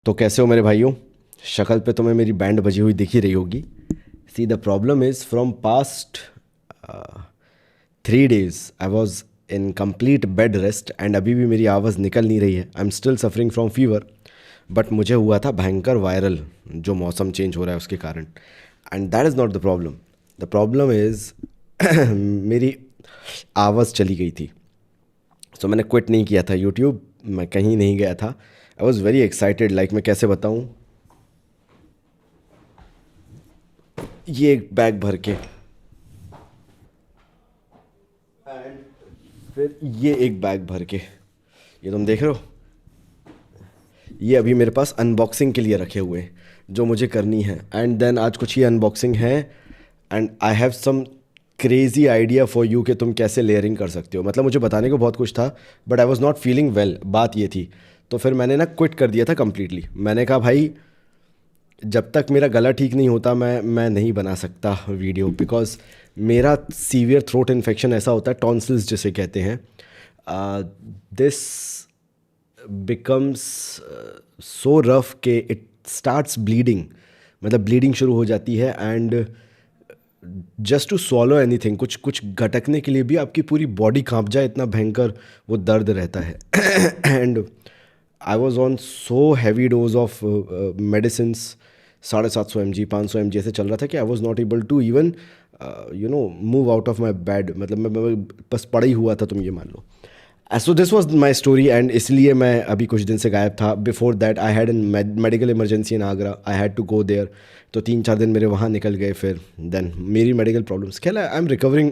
तो कैसे हो मेरे भाइयों। शक्ल पे तुम्हें मेरी बैंड बजी हुई दिख ही रही होगी। See the problem is from past 3 days I was in complete bed rest and अभी भी मेरी आवाज़ निकल नहीं रही है। I am still suffering from fever. But मुझे हुआ था भयंकर वायरल, जो मौसम चेंज हो रहा है उसके कारण। And that is not the problem. The problem is मेरी आवाज़ चली गई थी। सो मैंने क्विट नहीं किया था यूट्यूब, मैं कहीं नहीं गया था। I was very excited, like मैं कैसे बताऊँ। ये एक बैग भर के, एंड फिर ये एक बैग भर के, ये तुम देख रहे हो। ये अभी मेरे पास अनबॉक्सिंग के लिए रखे हुए हैं जो मुझे करनी है। एंड देन आज कुछ ही अनबॉक्सिंग है। And I have some crazy idea for you कि तुम कैसे लेयरिंग कर सकते हो। मतलब मुझे बताने को बहुत कुछ था but I was not feeling well, बात ये थी। तो फिर मैंने ना क्विट कर दिया था कम्प्लीटली। मैंने कहा भाई जब तक मेरा गला ठीक नहीं होता मैं नहीं बना सकता वीडियो, बिकॉज मेरा सीवियर थ्रोट इन्फेक्शन ऐसा होता है, टॉन्सिल्स जिसे कहते हैं। दिस बिकम्स सो रफ कि इट स्टार्ट्स ब्लीडिंग, मतलब ब्लीडिंग शुरू हो जाती है। And just to swallow anything, कुछ कुछ घटकने के लिए भी आपकी पूरी बॉडी कांप जाए, इतना भयंकर वो दर्द रहता है। And I was on so heavy dose of medicine, 750 mg 500 mg ऐसे चल रहा था कि I was not able to even move out of my bed. मतलब मैं बस पड़ा ही हुआ था, तुम ये मान लो। So this was my story and इसलिए मैं अभी कुछ दिन से गायब था। Before that I had an medical emergency in Agra, I had to go there. तो 3-4 दिन मेरे वहाँ निकल गए। फिर देन मेरी मेडिकल प्रॉब्लम्स, खेल I am recovering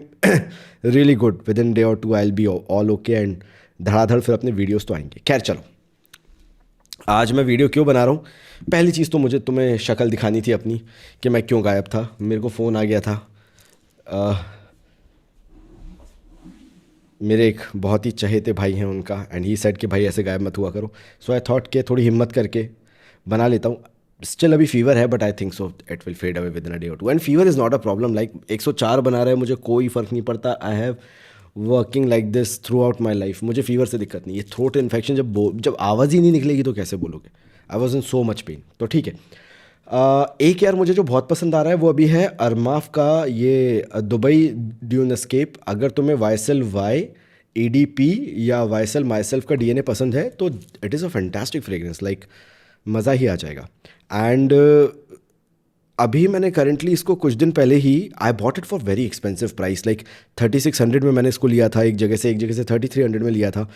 really good. Within day or two I will be all okay and धड़ाधड़ फिर अपने वीडियोज़ तो आएंगे। खैर चलो, आज मैं वीडियो क्यों बना रहा हूँ। पहली चीज़ तो मुझे तुम्हें शक्ल दिखानी थी अपनी कि मैं क्यों गायब था। मेरे को फ़ोन आ गया था मेरे एक बहुत ही चहेते भाई हैं उनका, एंड ही सेड कि भाई ऐसे गायब मत हुआ करो। सो आई थॉट कि थोड़ी हिम्मत करके बना लेता हूँ। स्टिल अभी फीवर है but I think so it will fade away within a day or two. And fever is not a problem, like 104 बना रहा है मुझे कोई फ़र्क नहीं पड़ता। I have working like this throughout my life. मुझे फीवर से दिक्कत नहीं है। थ्रोट इन्फेक्शन जब आवाज़ ही नहीं निकलेगी तो कैसे बोलोगे। I was in so much pain. तो ठीक है। एक यार मुझे जो बहुत पसंद आ रहा है वो अभी है अरमाफ का ये दुबई ड्यून एस्केप। अगर तुम्हें वाईएसएल वाई एडीपी या वाईएसएल माईसेल्फ का डीएनए पसंद है तो it is a fantastic fragrance, like मज़ा ही आ जाएगा। एंड अभी मैंने करंटली इसको कुछ दिन पहले ही I bought it for very expensive price, like 3600 में मैंने इसको लिया था एक जगह से 3300 में लिया था।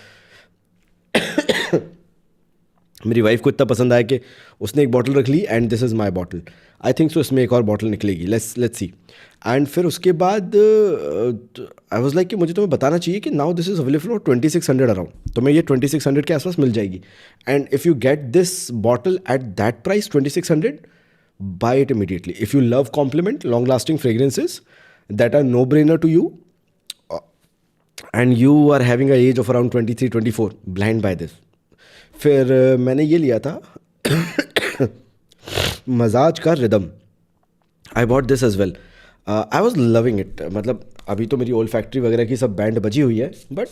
मेरी वाइफ को इतना पसंद आया कि उसने एक बॉटल रख ली and this is my bottle. I think so इसमें एक और बॉटल निकलेगी, लेट्स सी। एंड फिर उसके बाद आई वाज लाइक कि मुझे तुम्हें बताना चाहिए कि now this is available for 2600 around. तुम्हें ये 2600 के आसपास मिल जाएगी। And if you get this bottle at that price 2600, buy it immediately. If you love compliment long lasting fragrances that are no brainer to you, and you are having a age of around 23-24, blind by this. फिर मैंने ये लिया था मजाज का rhythm. I bought this as well. I was loving it. मतलब अभी तो मेरी ओल्ड फैक्ट्री वगैरह की सब बैंड बजी हुई है बट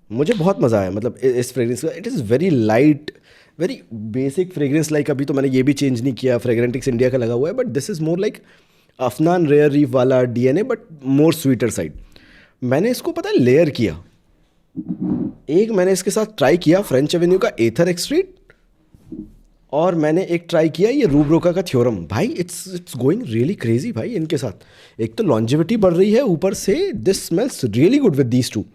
मुझे बहुत मज़ा आया। मतलब इस फ्रेग्रेंस का, it is very light, very basic fragrance. Like अभी तो मैंने ये भी चेंज नहीं किया, फ्रेग्रेंटिक्स इंडिया का लगा हुआ है but this is more like Afnan rare reef वाला DNA but more sweeter side. मैंने इसको पता है लेयर किया। एक मैंने इसके साथ ट्राई किया फ्रेंच एवेन्यू का एथर एक्सट्रीट, और मैंने एक ट्राई किया ये रूब्रोका का थ्योरम। भाई इट्स गोइंग रियली क्रेजी भाई इनके साथ। एक तो लॉन्जिविटी बढ़ रही है, ऊपर से this smells really good with these two.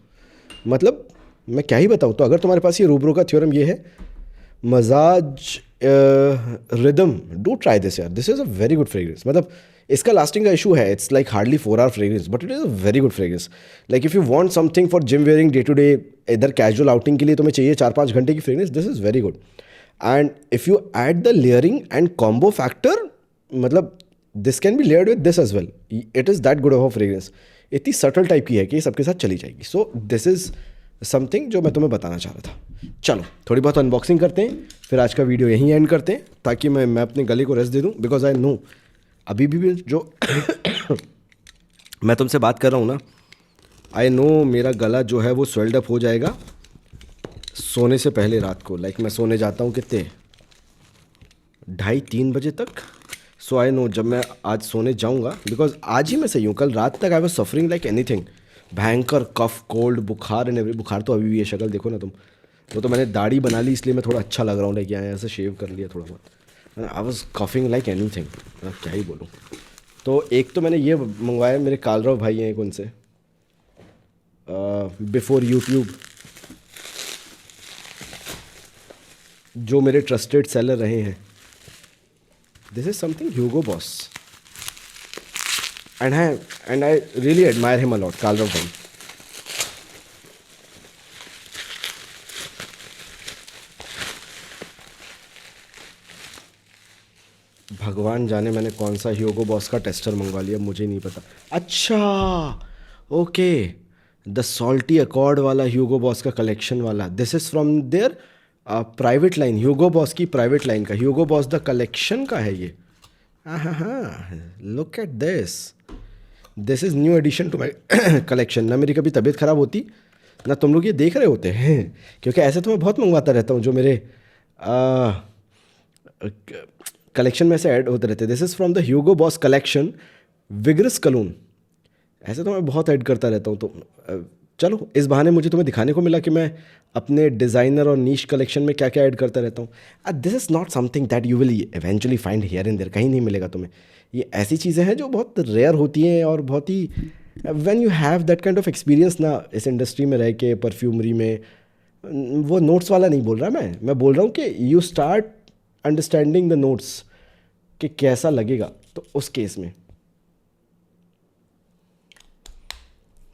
मतलब मैं क्या ही बताऊँ। तो अगर तुम्हारे पास ये रूब्रो का थ्योरम ये है मजाज रिदम, डू ट्राई दिस यार। This is a very good fragrance. मतलब इसका लास्टिंग का इशू है, it's like hardly 4 hour fragrance but it is a very good fragrance. Like if you want something for gym wearing day to day, इधर casual outing के लिए तुम्हें चाहिए 4-5 घंटे की fragrance, this is very good. And if you add the layering and combo factor, मतलब this can be layered with this as well. It is that good of a fragrance. इतनी subtle type की है कि ये सबके साथ चली जाएगी। सो दिस इज़ समथिंग जो मैं तुम्हें बताना चाह रहा था। चलो थोड़ी बहुत अनबॉक्सिंग करते हैं, फिर आज का वीडियो यहीं एंड करते हैं ताकि मैं अपने गले को रेस्ट दे दूं। बिकॉज आई नो अभी भी जो मैं तुमसे बात कर रहा हूँ ना, आई नो मेरा गला जो है वो स्वेल्ड अप हो जाएगा सोने से पहले रात को, लाइक मैं सोने जाता हूँ कितने, 2:30-3 बजे तक। सो आई नो जब मैं आज सोने जाऊँगा, बिकॉज आज ही मैं सही हूँ, कल रात तक I was suffering like anything, भयंकर कफ कोल्ड बुखार एंड एवरी, बुखार तो अभी भी है, शक्ल देखो ना तुम। वो तो मैंने दाढ़ी बना ली इसलिए मैं थोड़ा अच्छा लग रहा हूँ, लाइक यहाँ से शेव कर लिया थोड़ा बहुत। I was coughing like anything, क्या ही बोलूँ। तो एक तो मैंने ये मंगवाया, मेरे कालराव भाई हैं एक, उनसे, बिफोर यूट्यूब, जो मेरे ट्रस्टेड सेलर रहे हैं। This is something Hugo Boss, and I really admire him a lot, Kalrao भाई। भगवान जाने मैंने कौन सा ह्यूगो बॉस का टेस्टर मंगवा लिया, मुझे नहीं पता। अच्छा, ओके, द सॉल्टी अकॉर्ड वाला ह्यूगो बॉस का कलेक्शन वाला, this is from there private line, Hugo boss की प्राइवेट लाइन का, ह्यूगो बॉस द कलेक्शन का है ये। हाँ हाँ हाँ, look at this, this is new addition to my collection. ना मेरी कभी तबीयत ख़राब होती, ना तुम लोग ये देख रहे होते हैं, क्योंकि ऐसे तो मैं बहुत मंगवाता रहता हूँ जो मेरे कलेक्शन में से ऐड होते रहते हैं। This is from the Hugo Boss collection विग्रस कलून। ऐसे तो मैं बहुत ऐड करता रहता हूँ, तो चलो इस बहाने मुझे तुम्हें दिखाने को मिला कि मैं अपने डिज़ाइनर और नीश कलेक्शन में क्या क्या ऐड करता रहता हूँ। This is not something that you will eventually find here and there, कहीं नहीं मिलेगा तुम्हें। ये ऐसी चीज़ें हैं जो बहुत रेयर होती हैं, और बहुत ही when you have that kind of experience ना, इस इंडस्ट्री में रह के, परफ्यूमरी में, वो नोट्स वाला नहीं बोल रहा मैं बोल रहा हूँ कि you start understanding the notes कि कैसा लगेगा, तो उस केस में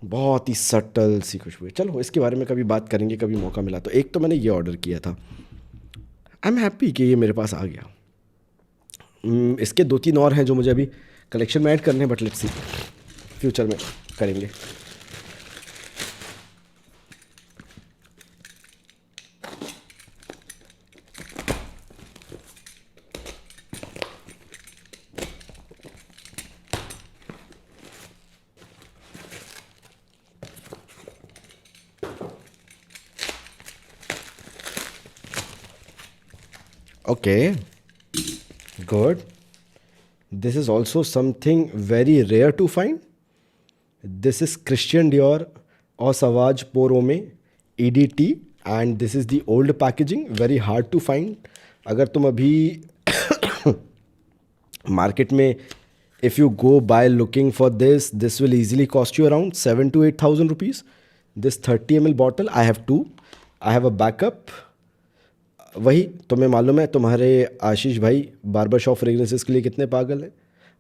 बहुत ही सटल सी खुशबू है। चलो इसके बारे में कभी बात करेंगे, कभी मौका मिला तो। एक तो मैंने ये ऑर्डर किया था, आई एम हैप्पी कि ये मेरे पास आ गया। इसके 2-3 और हैं जो मुझे अभी कलेक्शन में ऐड करने हैं, बट लेट्स सी फ्यूचर में करेंगे। Okay, good. This is also something very rare to find. This is Christian Dior or Savage Pour Homme EDT, and this is the old packaging, very hard to find. अगर तुम अभी market में, if you go by looking for this, this will easily cost you around 7,000 to 8,000 rupees. This 30 ml bottle, I have two. I have a backup. वही तुम्हें मालूम है, तुम्हारे आशीष भाई बार्बर शॉप फ्रेगरेंसेस के लिए कितने पागल हैं।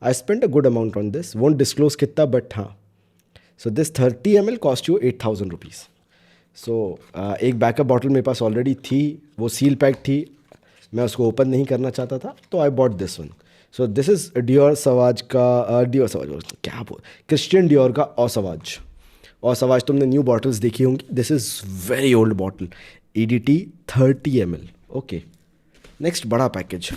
I spend a good amount on this, won't disclose कितना, बट हाँ। So this 30 ml cost you 8,000 rupees. So एक बैकअप बॉटल मेरे पास ऑलरेडी थी, वो सील पैक थी, मैं उसको ओपन नहीं करना चाहता था, तो I bought this one. So this is Dior Sauvage का, डियोर सवाज क्या बोल, क्रिश्चियन डियोर का और सवाज। और सवाज तुमने न्यू बॉटल्स देखी होंगी, this is very old bottle, EDT 30 ml। Okay, next बड़ा पैकेज,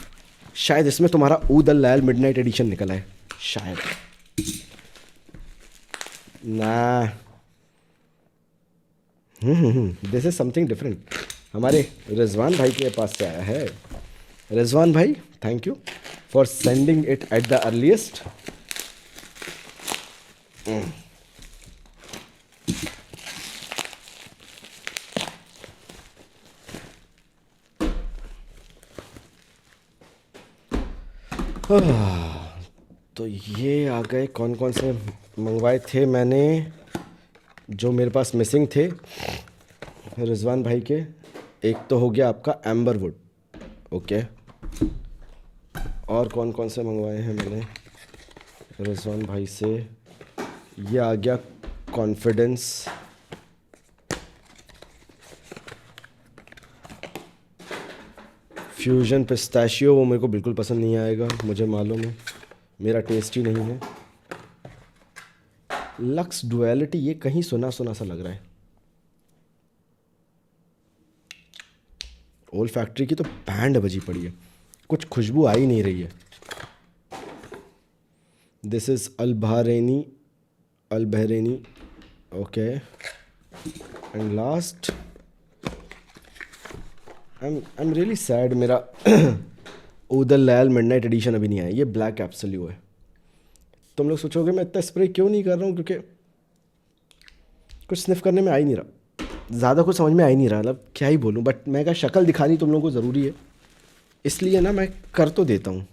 शायद इसमें तुम्हारा ऊद अल लैल मिडनाइट एडिशन निकला है शायद ना। दिस इज समथिंग डिफरेंट, हमारे रिजवान भाई के पास से आया है। रिजवान भाई, thank you for sending it at the earliest. तो ये आ गए, कौन कौन से मंगवाए थे मैंने जो मेरे पास मिसिंग थे रिजवान भाई के। एक तो हो गया आपका एम्बरवुड, ओके। और कौन कौन से मंगवाए हैं मैंने रिजवान भाई से, ये आ गया कॉन्फिडेंस, फ्यूजन पिस्ताशियो, वो मेरे को बिल्कुल पसंद नहीं आएगा, मुझे मालूम है, मेरा टेस्ट ही नहीं है। लक्स डुअलिटी, ये कहीं सुना सुना सा लग रहा है। ओल्ड फैक्ट्री की तो बैंड बजी पड़ी है, कुछ खुशबू आ ही नहीं रही है। दिस इज़ अल बहरेनी, okay. And last I am really sad, मेरा उदल लाल मिडनाइट एडिशन अभी नहीं आया। ये ब्लैक एब्सोल्यू है। तुम लोग सोचोगे मैं इतना स्प्रे क्यों नहीं कर रहा हूँ, क्योंकि कुछ स्निफ करने में आ ही नहीं रहा, ज़्यादा कुछ समझ में आ ही नहीं रहा, मतलब क्या ही बोलूँ। बट मैं क्या, शक्ल दिखानी तुम लोगों को ज़रूरी है, इसलिए ना मैं कर तो देता हूँ।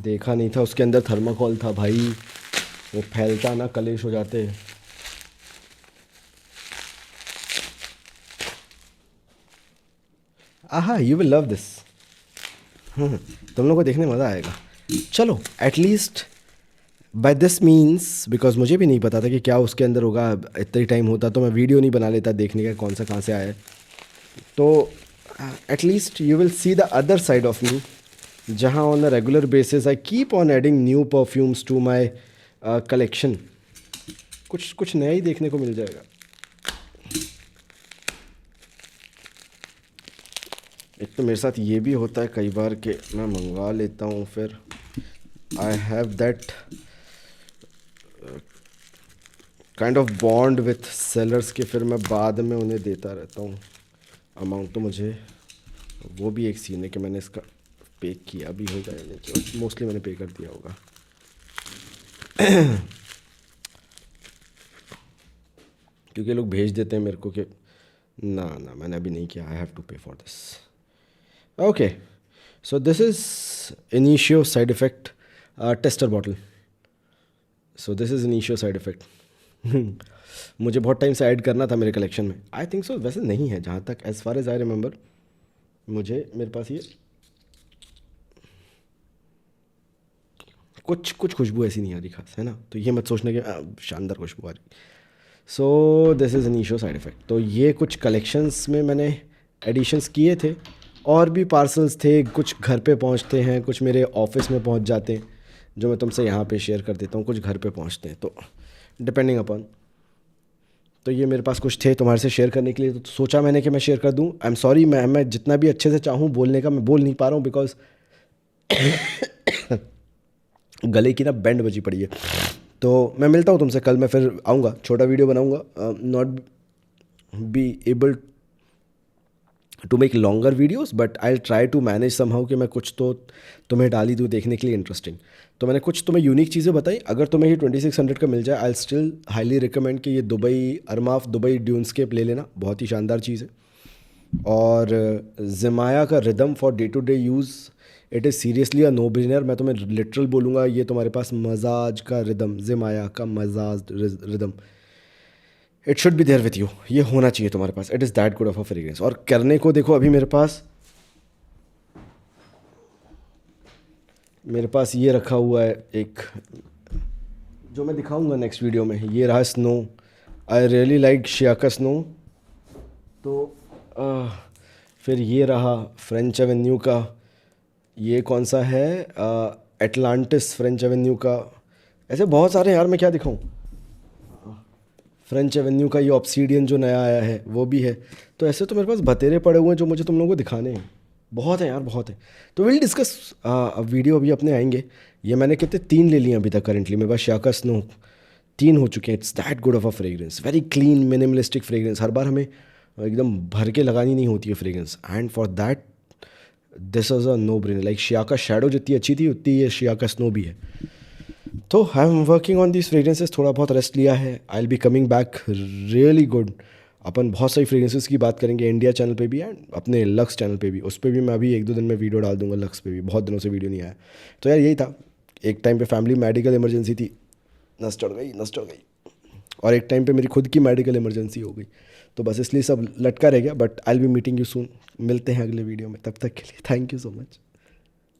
देखा नहीं था उसके अंदर थर्माकोल था भाई, वो फैलता ना कलेश हो जाते। आहा, यू विल लव दिस। तुम लोगों को देखने मज़ा आएगा। चलो, at least by this means, because मुझे भी नहीं पता था कि क्या उसके अंदर होगा। इतना ही टाइम होता तो मैं वीडियो नहीं बना लेता देखने का कौन सा कहाँ से आया है। तो at least you will see the other side of me, जहाँ on a regular basis I keep on adding new perfumes to my collection. कुछ कुछ नया ही देखने को मिल जाएगा। एक तो मेरे साथ ये भी होता है कई बार कि मैं मंगवा लेता हूँ, फिर I have that kind of bond with sellers के, फिर मैं बाद में उन्हें देता रहता हूँ अमाउंट। तो मुझे वो भी एक सीन है कि मैंने इसका पे किया भी होगा या नहीं, मोस्टली मैंने पे कर दिया होगा। क्योंकि लोग भेज देते हैं मेरे को कि ना ना मैंने अभी नहीं किया, आई हैव टू पे for this. Okay, so this is initio side effect tester bottle. So this is initio side effect. मुझे बहुत टाइम से ऐड करना था मेरे कलेक्शन में। आई थिंक सो, वैसे नहीं है जहाँ तक as far as I remember. मेरे पास ये कुछ कुछ खुशबू ऐसी नहीं आ रही खास, है ना, तो ये मत सोचने के शानदार खुशबू आ रही। सो this is initio side effect. तो ये कुछ कलेक्शंस में मैंने एडिशंस किए थे, और भी पार्सल्स थे, कुछ घर पे पहुंचते हैं, कुछ मेरे ऑफिस में पहुंच जाते हैं, जो मैं तुमसे यहाँ पे शेयर कर देता हूँ, कुछ घर पे पहुंचते हैं, तो डिपेंडिंग अपॉन। तो ये मेरे पास कुछ थे तुम्हारे से शेयर करने के लिए, तो सोचा मैंने कि मैं शेयर कर दूँ। आई एम सॉरी, मैं जितना भी अच्छे से चाहूँ बोलने का, मैं बोल नहीं पा रहा हूँ, बिकॉज गले की ना बैंड बजी पड़ी है। तो मैं मिलता हूँ तुमसे कल, मैं फिर आऊँगा, छोटा वीडियो बनाऊँगा। Not be able to make longer videos, but I try to manage somehow कि मैं कुछ तो तुम्हें डाली दूँ देखने के लिए इंटरेस्टिंग। तो मैंने कुछ तुम्हें यूनिक चीज़ें बताई। अगर तुम्हें ये 2600 का मिल जाए, आई स्टिल हाईली रिकमेंड कि ये दुबई अरमाफ दुबई ड्यून्सकेप ले लेना, बहुत ही शानदार चीज़ है। और ज़माया का rhythm for day to day use, it is seriously a no brainer. मैं तुम्हें लिटरल बोलूँगा, ये तुम्हारे पास मजाज का रिदम, ज़माया का मजाज rhythm, it should be there with you. ये होना चाहिए तुम्हारे पास। It is that good of a fragrance. और करने को देखो, अभी मेरे पास ये रखा हुआ है एक, जो मैं दिखाऊंगा नेक्स्ट वीडियो में। ये रहा स्नो, आई रियली लाइक शियाका स्नो। तो फिर ये रहा फ्रेंच एवेन्यू का, ये कौन सा है, एटलांटिस फ्रेंच एवेन्यू का। ऐसे बहुत सारे यार, मैं क्या दिखाऊं। फ्रेंच एवेन्यू का ये ऑब्सीडियन जो नया आया है वो भी है। तो ऐसे तो मेरे पास बतेरे पड़े हुए हैं जो मुझे तुम लोगों को दिखाने हैं, बहुत है यार, बहुत है। तो विल डिस्कस, वीडियो अभी अपने आएंगे। ये मैंने कितने 3 ले लिए अभी तक करेंटली मेरे पास, शाका स्नो 3 हो चुके हैं। It's that good of a fragrance, very clean minimalistic fragrance. हर बार हमें एकदम भर के लगानी नहीं होती है fragrance, and for that this is a no brainer. Like शियाका शैडो जितनी अच्छी थी, उतनी ये शियाका स्नो भी है। तो I am working on these fragrances, थोड़ा बहुत रेस्ट लिया है। I will be coming back really good. अपन बहुत सारी फ्रेग्रेंसेस की बात करेंगे, इंडिया चैनल पे भी एंड अपने लक्स चैनल पे भी। उस पर भी मैं अभी 1-2 दिन में वीडियो डाल दूंगा। लक्स पे भी बहुत दिनों से वीडियो नहीं आया। तो यार यही था, एक टाइम पे फैमिली मेडिकल इमरजेंसी थी, नस चढ़ गई। और एक टाइम पे मेरी खुद की मेडिकल इमरजेंसी हो गई, तो बस इसलिए सब लटका रह गया। But I will B meeting you soon. मिलते हैं अगले वीडियो में, तब तक के लिए थैंक यू सो मच।